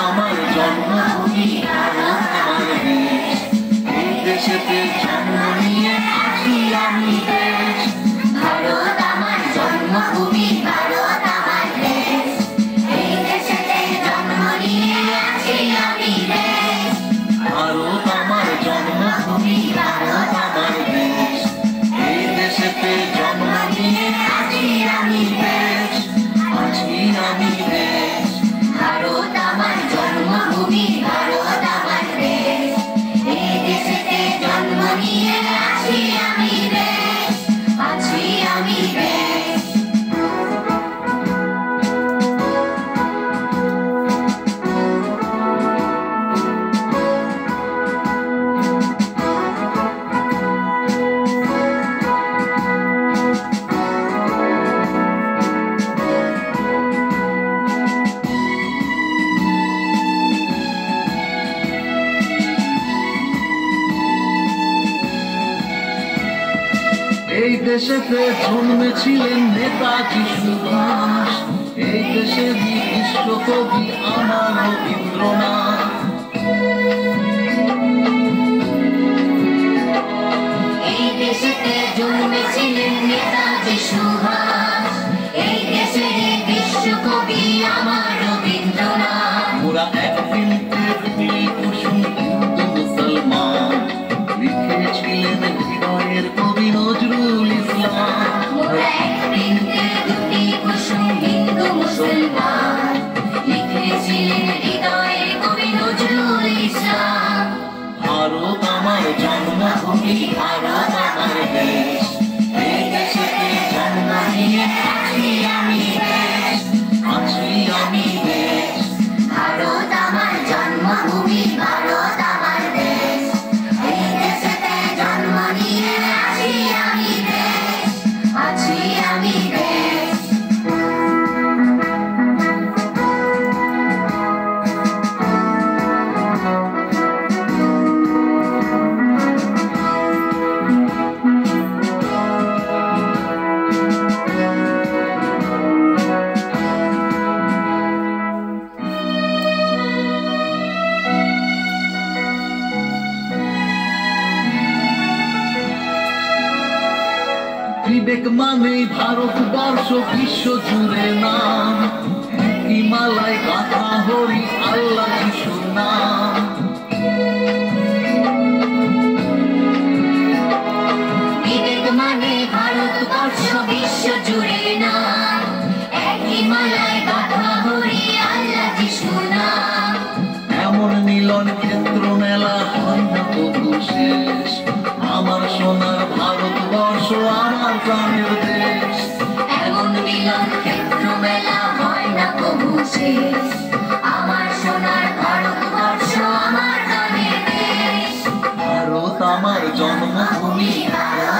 আমার জন্মভূমি, ভারত আমার দেশ। এই দেশেতে জন্ম নিয়ে আছি আমি দেশ। ভারত আমার জন্মভূমি, ভারত আমার দেশ। এই দেশেতে জন্ম নিয়ে আছি আমি দেশ। ভারত আমার জন্মভূমি, ভারত আমার দেশ। এই দেশেতে জন্ম নিয়ে আছি আমি দেশ। আছি আমি দেশ। ভারত আমার জন্মভূমি, ভারত আমার দেশ। এই দেশেতে জন্ম নিয়ে আছি আমি দেশ। আছি আমি দেশ। এই দেশেতে জন্মেছিলেন নেতাজি সুভাষ। এই দেশেরই বিশ্বকবি আমার রবীন্দ্রনাথ। এই দেশেতে জন্মেছিলেন নেতাজি সুভাষ। এই দেশেরই বিশ্বকবি আমার রবীন্দ্রনাথ। ওরা একদিন কুসুম হিন্দু মুসলমান, লিখেছিলেন হৃদয়ের কবি নজরুল ইসলাম। মোরা এক বৃন্তে দুটি কুসুম হিন্দু মুসলমান, লিখেছিলেন হৃদয়ে কবি নজরুল ইসলাম। ভারত আমার জন্মভূমি, ভারত আমার দেশ। এই দেশেতে জন্ম নিয়ে আছি আমি দেশ। আছি আমি দেশ। ভারত আমার জন্মভূমি, ভারত আমার দেশ। এই দেশেতে জন্ম নিয়ে আছি আমি দেশ। আছি আমি দেশ। বিবেক মানেই ভারতবর্ষ, বিশ্ব জুড়ে নাম। হিমালয় গাথা হরি আল্লাহ যিশুর নাম। বিবেক মানে ভারতবর্ষ, বিশ্ব জুড়ে নাম। এক হিমালয় গাথা হরি আল্লাহ যিশুর নাম। এমন মিলন ক্ষেত্র মেলা হয় না তবু শেষ। আমার সোনার ভারতবর্ষ, আমার প্রাণের দেশ। এমন মিলন ক্ষেত্র মেলা হয় না কবু শেষ। আমার সোনার ভারতবর্ষ, আমার প্রাণের দেশ। ভারত আমার জন্মভূমি, ভারত